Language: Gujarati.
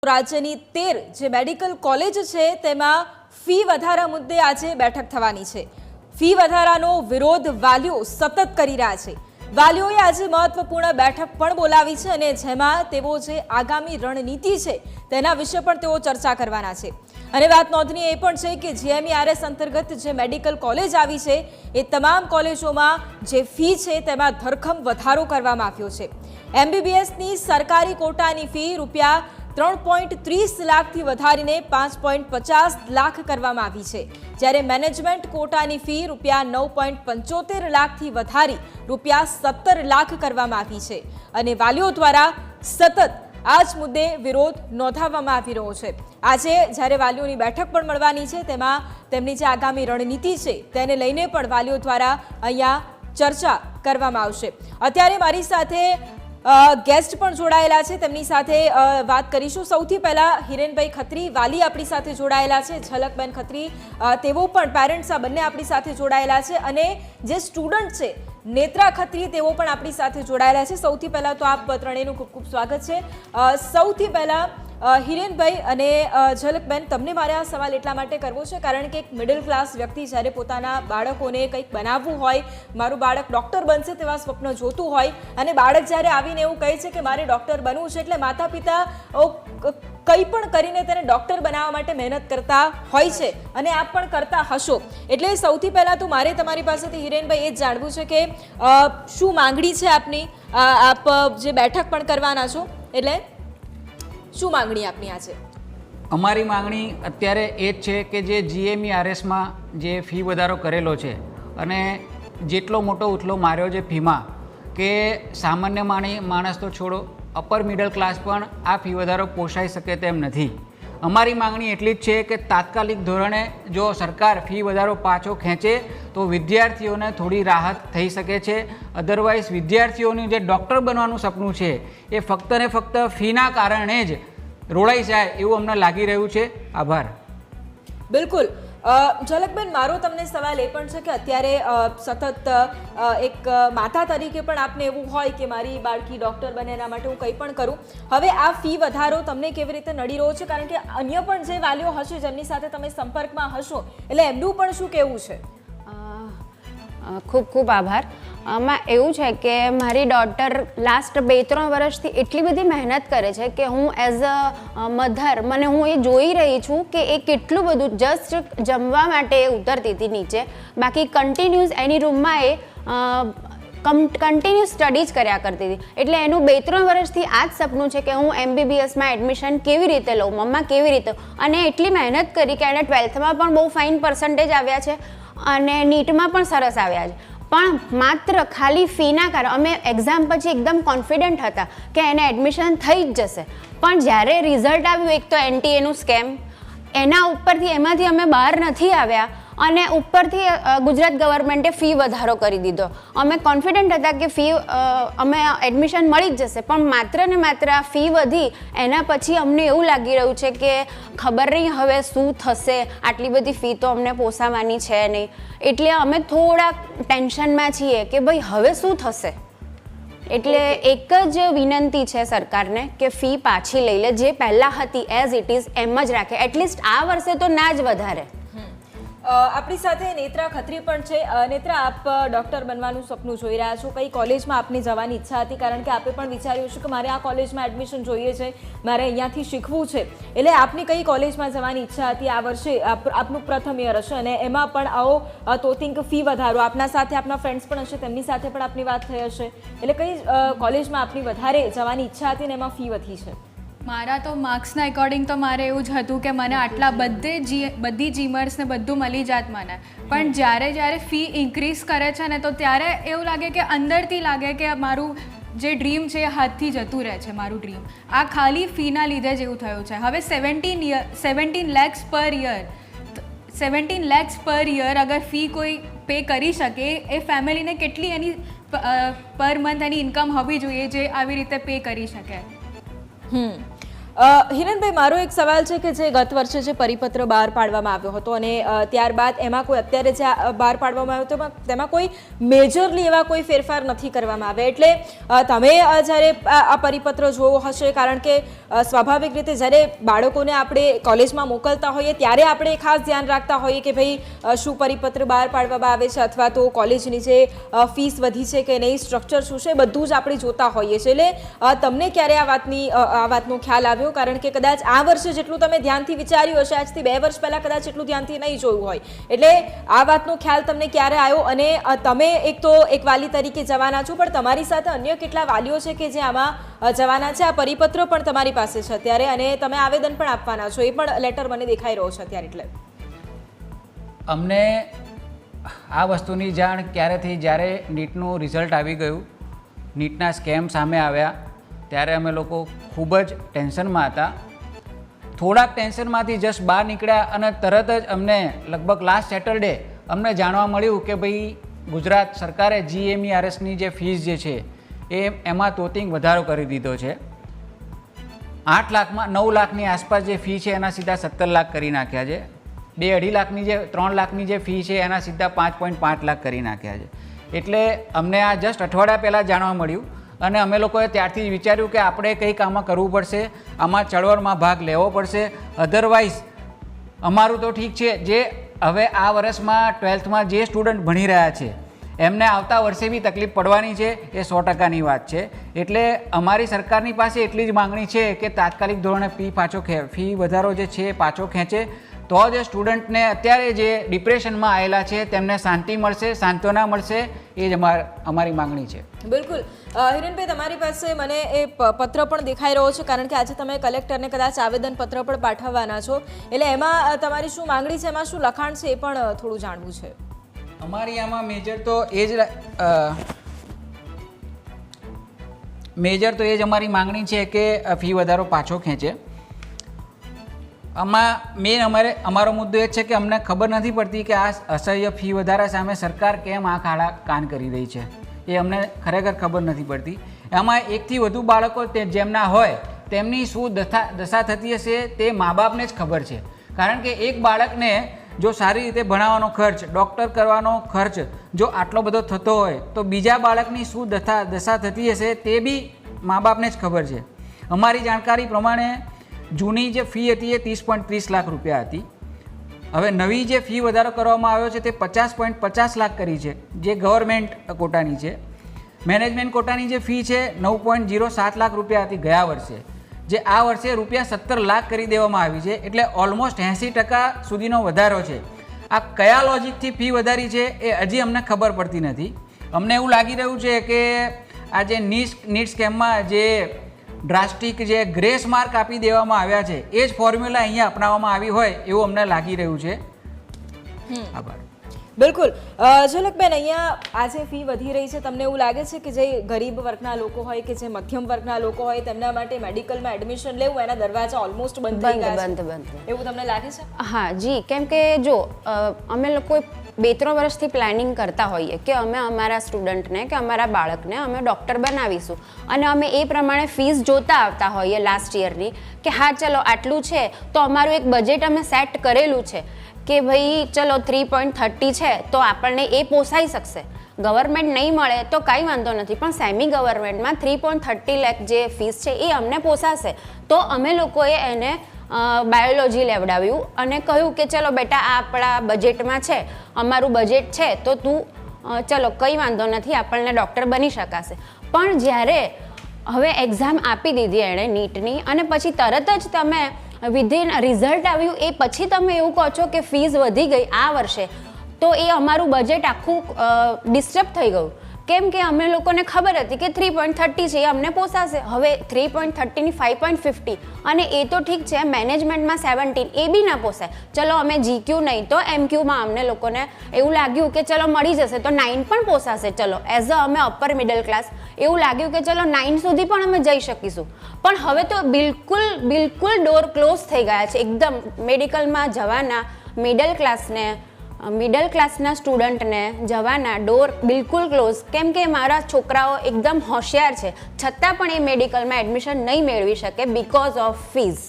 રાજ્યની 13 જે મેડિકલ કોલેજ છે તેમાં ફી વધારા મુદ્દે આજે બેઠક થવાની છે। ફી વધારાનો વિરોધ વાલીઓ સતત કરી રહ્યા છે। વાલીઓએ આજે મહત્વપૂર્ણ બેઠક પણ બોલાવી છે અને જેમાં તેઓ જે આગામી રણનીતિ છે તેના વિશે પણ તેઓ ચર્ચા કરવાના છે। અને વાત નોંધનીય એ પણ છે કે જીએમઈઆરએસ અંતર્ગત જે મેડિકલ કોલેજ આવી છે એ તમામ કોલેજોમાં જે ફી છે તેમાં ધરખમ વધારો કરવામાં આવ્યો છે। એમબીબીએસની સરકારી કોટાની ફી રૂપિયા 3.30 લાખથી વધારીને 5.50 લાખ કરવામાં આવી છે, જ્યારે મેનેજમેન્ટ કોટાની ફી રૂપિયા 9.75 લાખથી વધારી રૂપિયા 17 લાખ કરવામાં આવી છે અને વાલીઓ દ્વારા સતત આ જ મુદ્દે વિરોધ નોંધાવવામાં આવી રહ્યો છે। આજે જ્યારે વાલીઓની બેઠક પણ મળવાની છે તેમાં તેમની જે આગામી રણનીતિ છે તેને લઈને પણ વાલીઓ દ્વારા અહીંયા ચર્ચા કરવામાં આવશે। અત્યારે મારી સાથે गेस्ट પણ જોડાયેલા છે, તેમની સાથે વાત કરીશું। સૌથી પહેલા હિરેનભાઈ ખત્રી વાલી આપણી સાથે જોડાયેલા છે, ઝલકબેન ખત્રી તેઓ પણ પેરેન્ટ્સ આ બંને આપણી સાથે જોડાયેલા છે અને જે સ્ટુડન્ટ છે નેત્રા ખત્રી તેઓ પણ આપણી સાથે જોડાયેલા છે। સૌથી પહેલા તો આપ ત્રણેયનું ખૂબ ખૂબ સ્વાગત છે। સૌથી પહેલા હિરેનભાઈ અને ઝલકબેન, તમને મારે આ સવાલ એટલા માટે કરવો છે કારણ કે એક મિડલ ક્લાસ વ્યક્તિ જ્યારે પોતાના બાળકોને કંઈક બનાવવું હોય, મારું બાળક ડૉક્ટર બનશે તેવા સ્વપ્ન જોતું હોય અને બાળક જ્યારે આવીને એવું કહે છે કે મારે ડૉક્ટર બનવું છે, એટલે માતા પિતા કંઈ પણ કરીને તેને ડૉક્ટર બનાવવા માટે મહેનત કરતા હોય છે અને આપ પણ કરતા હશો। એટલે સૌથી પહેલાં તો મારે તમારી પાસેથી હિરેનભાઈ એ જ જાણવું છે કે શું માંગણી છે આપની? આપ જે બેઠક પણ કરવાના છો એટલે શું માંગણી આપની આજે? અમારી માંગણી અત્યારે એ જ છે કે જે જીએમઈઆરએસમાં જે ફી વધારો કરેલો છે અને જેટલો મોટો ઉથલો માર્યો છે ફીમાં કે સામાન્ય માણસ તો છોડો, અપર મિડલ ક્લાસ પણ આ ફી વધારો પોસાઈ શકે તેમ નથી। અમારી માંગણી એટલી જ છે કે તાત્કાલિક ધોરણે જો સરકાર ફી વધારો પાછો ખેંચે તો વિદ્યાર્થીઓને થોડી રાહત થઈ શકે છે। અધરવાઇઝ વિદ્યાર્થીઓનું જે ડૉક્ટર બનવાનું સપનું છે એ ફક્ત ને ફક્ત ફીના કારણે જ રોળાઈ જાય એવું અમને લાગી રહ્યું છે। આભાર। બિલકુલ ઝલકબેન, મારો તમને સવાલ એ પણ છે કે અત્યારે સતત એક માતા તરીકે પણ આપને એવું હોય કે મારી બાળકી ડૉક્ટર બને એના માટે હું કંઈ પણ કરું। હવે આ ફી વધારો તમને કેવી રીતે નડી રહ્યો છે? કારણ કે અન્ય પણ જે વાલીઓ હશે જેમની સાથે તમે સંપર્કમાં હશો એટલે એમનું પણ શું કહેવું છે? ખૂબ ખૂબ આભાર। આમાં એવું છે કે મારી ડોટર લાસ્ટ 2-3 વર્ષથી એટલી બધી મહેનત કરે છે કે હું એઝ અ મધર હું એ જોઈ રહી છું કે એ કેટલું બધું જસ્ટ જમવા માટે ઉતરતી હતી નીચે, બાકી કન્ટિન્યુઅસ એની રૂમમાં એ કન્ટિન્યુ સ્ટડી જ કર્યા કરતી હતી। એટલે એનું 2-3 વર્ષથી આ જ સપનું છે કે હું એમબીબીએસમાં એડમિશન કેવી રીતે લઉં, મમ્મા કેવી રીતે, અને એટલી મહેનત કરી કે એને 12થમાં પણ બહુ ફાઇન પર્સન્ટેજ આવ્યા છે અને નીટમાં પણ સરસ આવ્યા છે, પણ માત્ર ખાલી ફીના કારણે અમે એક્ઝામ પછી એકદમ કોન્ફિડન્ટ હતા કે એને એડમિશન થઈ જ જશે, પણ જ્યારે રિઝલ્ટ આવ્યું એક તો એનટીએનું સ્કેમ, એના ઉપરથી એમાંથી અમે બહાર નથી આવ્યા અને ઉપરથી ગુજરાત ગવર્મેન્ટે ફી વધારો કરી દીધો। અમે કોન્ફિડન્ટ હતા કે ફી અમે એડમિશન મળી જ જશે, પણ માત્ર ને માત્ર આ ફી વધી એના પછી અમને એવું લાગી રહ્યું છે કે ખબર નહીં હવે શું થશે, આટલી બધી ફી તો અમને પોસાવાની છે નહીં, એટલે અમે થોડા ટેન્શનમાં છીએ કે ભાઈ હવે શું થશે। એટલે એક જ વિનંતી છે સરકારને કે ફી પાછી લઈ લે, જે પહેલાં હતી એઝ ઇટ ઇઝ એમ જ રાખે, એટલીસ્ટ આ વર્ષે તો ના જ વધારે। આપણી સાથે નેત્રા ખત્રી પણ છે। નેત્રા, આપ ડૉક્ટર બનવાનું સપનું જોઈ રહ્યા છો, કઈ કોલેજમાં આપની જવાની ઈચ્છા હતી? કારણ કે આપે પણ વિચાર્યું છે કે મારે આ કોલેજમાં એડમિશન જોઈએ છે, મારે અહીંયાથી શીખવું છે, એટલે આપની કઈ કોલેજમાં જવાની ઈચ્છા હતી? આ વર્ષે આપનું પ્રથમ યર હશે અને એમાં પણ આવો તો થિંક ફી વધારો, આપના સાથે આપના ફ્રેન્ડ્સ પણ હશે, તેમની સાથે પણ આપની વાત થઈ હશે, એટલે કઈ કોલેજમાં આપની વધારે જવાની ઈચ્છા હતી ને એમાં ફી વધી છે? મારા તો માર્ક્સના એકોર્ડિંગ તો મારે એવું જ હતું કે મને આટલા બધી જીમર્સ ને બધું મળી જાત મને, પણ જ્યારે ફી ઇન્ક્રીઝ કરે છે ને તો ત્યારે એવું લાગે કે અંદરથી લાગે કે મારું જે ડ્રીમ છે એ હાથથી જતું રહે છે। મારું ડ્રીમ આ ખાલી ફીના લીધે જ એવું થયું છે। હવે 17 lakhs પર યર, 17 lakhs પર યર અગર ફી કોઈ પે કરી શકે, એ ફેમિલીને કેટલી એની પર મંથ એની ઇન્કમ હોવી જોઈએ જે આવી રીતે પે કરી શકે? હિરણભાઈ, મારો એક સવાલ છે કે જે ગત વર્ષે જે પરિપત્ર બહાર પાડવામાં આવ્યો હતો અને ત્યારબાદ એમાં કોઈ અત્યારે જે બહાર પાડવામાં આવ્યો હતો તેમાં કોઈ મેજરલી એવા કોઈ ફેરફાર નથી કરવામાં આવે, એટલે તમે જ્યારે આ પરિપત્ર જોવો હશે, કારણ કે સ્વાભાવિક રીતે જ્યારે બાળકોને આપણે કોલેજમાં મોકલતા હોઈએ ત્યારે આપણે ખાસ ધ્યાન રાખતા હોઈએ કે ભાઈ શું પરિપત્ર બહાર પાડવામાં આવે છે અથવા તો કોલેજની જે ફીસ વધી છે કે નહીં, સ્ટ્રક્ચર શું છે, બધું જ આપણે જોતા હોઈએ છીએ. એટલે તમને ક્યારે આ વાતનો ખ્યાલ આવ્યો? કારણ કે કદાચ આ વર્ષે જેટલું તમે ધ્યાનથી વિચાર્યું હશે, આજથી 2 વર્ષ પહેલા કદાચ એટલું ધ્યાનથી નહીં જોયું હોય, એટલે આ વાતનો ખ્યાલ તમને ક્યારે આવ્યો? અને તમે એક વાલી તરીકે જવાના છો, પણ તમારી સાથે અન્ય કેટલા વાલીઓ છે કે જે આમાં જવાના છે? આ પરિપત્ર પણ તમારી પાસે છે અત્યારે અને તમે આવેદન પણ આપવાના છો, એ પણ લેટર મને દેખાઈ રહ્યો છે અત્યારે. એટલે અમને આ વસ્તુની જાણ ક્યારે થઈ? જ્યારે નીટનું રિઝલ્ટ આવી ગયું, નીટના સ્કેમ સામે આવ્યા, ત્યારે અમે લોકો ખૂબ જ ટેન્શનમાં હતા. થોડાક ટેન્શનમાંથી જસ્ટ બહાર નીકળ્યા અને તરત જ અમને લગભગ લાસ્ટ સેટરડે અમને જાણવા મળ્યું કે ભાઈ ગુજરાત સરકારે GMERSની જે ફીસ જે છે એમાં તોતિંગ વધારો કરી દીધો છે. 8 લાખમાં 9 લાખની આસપાસ જે ફી છે એના સીધા 17 લાખ કરી નાખ્યા છે. 2-2.5 લાખની જે 3 લાખની જે ફી છે એના સીધા 5.5 લાખ કરી નાખ્યા છે. એટલે અમને આ જસ્ટ અઠવાડિયા પહેલાં જાણવા મળ્યું અને અમે લોકોએ ત્યારથી જ વિચાર્યું કે આપણે કંઈક આમાં કરવું પડશે, આમાં ચળવળમાં ભાગ લેવો પડશે. અધરવાઇઝ અમારું તો ઠીક છે, જે હવે આ વર્ષમાં 12થમાં જે સ્ટુડન્ટ ભણી રહ્યા છે એમને આવતા વર્ષે બી તકલીફ પડવાની છે, એ 100%ની વાત છે. એટલે અમારી સરકારની પાસે એટલી જ માંગણી છે કે તાત્કાલિક ધોરણે ફી વધારો જે છે એ પાછો ખેંચે, તો જ સ્ટુડન્ટને અત્યારે જે ડિપ્રેશનમાં આવેલા છે તેમને શાંતિ મળશે, સાંત્વના મળશે. એ જ અમારી માંગણી છે. બિલકુલ. હિરણભાઈ, તમારી પાસે મને એ પત્ર પણ દેખાઈ રહ્યો છે, કારણ કે આજે તમે કલેક્ટરને કદાચ આવેદન પત્ર પણ પાઠવવાના છો, એટલે એમાં તમારી શું માંગણી છે, એમાં શું લખાણ છે, એ પણ થોડું જાણવું છે. અમારી આમાં મેજર તો એ જ અમારી માંગણી છે કે ફી વધારો પાછો ખેંચે. આમાં અમારો મુદ્દો એ છે કે અમને ખબર નથી પડતી કે આ અસહ્ય ફી વધારા સામે સરકાર કેમ આંખ આડા કાન કરી રહી છે, એ અમને ખરેખર ખબર નથી પડતી. એમાં 1થી વધુ બાળકો જેમના હોય તેમની શું દશા થતી હશે તે મા બાપને જ ખબર છે. કારણ કે એક બાળકને જો સારી રીતે ભણાવવાનો ખર્ચ, ડૉક્ટર કરવાનો ખર્ચ જો આટલો બધો થતો હોય તો બીજા બાળકની શું દશા થતી હશે તે બી મા બાપને જ ખબર છે. અમારી જાણકારી પ્રમાણે જૂની જે ફી હતી એ 30.30 લાખ રૂપિયા હતી. હવે નવી જે ફી વધારો કરવામાં આવ્યો છે તે 50.50 લાખ કરી છે, જે ગવર્મેન્ટ કોટાની છે. મેનેજમેન્ટ કોટાની જે ફી છે 9.07 લાખ રૂપિયા હતી ગયા વર્ષે, જે આ વર્ષે ₹17 લાખ કરી દેવામાં આવી છે. એટલે ઓલમોસ્ટ 80% સુધીનો વધારો છે. આ કયા લોજિકથી ફી વધારી છે એ હજી અમને ખબર પડતી નથી. અમને એવું લાગી રહ્યું છે કે આ જે નીટ સ્કેમમાં જે ડ્રાસ્ટિક જે ગ્રેસ માર્ક આપી દેવામાં આવ્યા છે એ જ ફોર્મ્યુલા અહીંયા અપનાવવામાં આવી હોય એવું અમને લાગી રહ્યું છે. આભાર. બિલકુલ. ઝલકબેન, અહીંયા આજે ફી વધી રહી છે, તમને એવું લાગે છે કે જે ગરીબ વર્ગના લોકો હોય કે જે મધ્યમ વર્ગના લોકો હોય તેમના માટે મેડિકલમાં એડમિશન લેવું એના દરવાજા ઓલમોસ્ટ બંધ થઈ ગયા છે, એવું તમને લાગે છે? હા જી, કેમ કે જો અમે લોકો 2-3 વર્ષથી પ્લાનિંગ કરતા હોઈએ કે અમે અમારા સ્ટુડન્ટને કે અમારા બાળકને અમે ડૉક્ટર બનાવીશું અને અમે એ પ્રમાણે ફીસ જોતા આવતા હોઈએ લાસ્ટ યરની કે હા ચલો આટલું છે, તો અમારું એક બજેટ અમે સેટ કરેલું છે કે ભાઈ ચલો 3.30 છે તો આપણને એ પોસાઈ શકશે. ગવર્મેન્ટ નહીં મળે તો કાંઈ વાંધો નથી, પણ સેમી ગવર્મેન્ટમાં 3.30 લાખ જે ફીસ છે એ અમને પોસાશે. તો અમે લોકોએ એને બાયોલોજી લેવડાવ્યું અને કહ્યું કે ચલો બેટા આ આપણા બજેટમાં છે, અમારું બજેટ છે, તો તું ચલો કંઈ વાંધો નથી, આપણને ડૉક્ટર બની શકાશે. પણ જ્યારે હવે એક્ઝામ આપી દીધી એણે નીટની અને પછી તરત જ તમે વિધિન રિઝલ્ટ આવ્યું એ પછી તમે એવું કહો છો કે ફીસ વધી ગઈ આ વર્ષે, તો એ અમારું બજેટ આખું ડિસ્ટર્બ થઈ ગયું. કેમ કે અમે લોકોને ખબર હતી કે 3.30 છે એ અમને પોસાશે. હવે 3.30ની 5.50 અને એ તો ઠીક છે, મેનેજમેન્ટમાં 17 એ બી ના પોસાય. ચલો અમે GQ નહીં તો MQમાં અમને લોકોને એવું લાગ્યું કે ચલો મળી જશે તો 9 પણ પોસાશે. ચલો એઝ અ અમે અપર મિડલ ક્લાસ એવું લાગ્યું કે ચલો 9 સુધી પણ અમે જઈ શકીશું. પણ હવે તો બિલકુલ ડોર ક્લોઝ થઈ ગયા છે એકદમ. મેડિકલમાં જવાના મિડલ ક્લાસને મિડલ ક્લાસના સ્ટુડન્ટને જવાના ડોર બિલકુલ ક્લોઝ, કેમ કે મારા છોકરાઓ એકદમ હોશિયાર છે છતાં પણ એ મેડિકલમાં એડમિશન નહીં મેળવી શકે બિકોઝ ઓફ ફીઝ.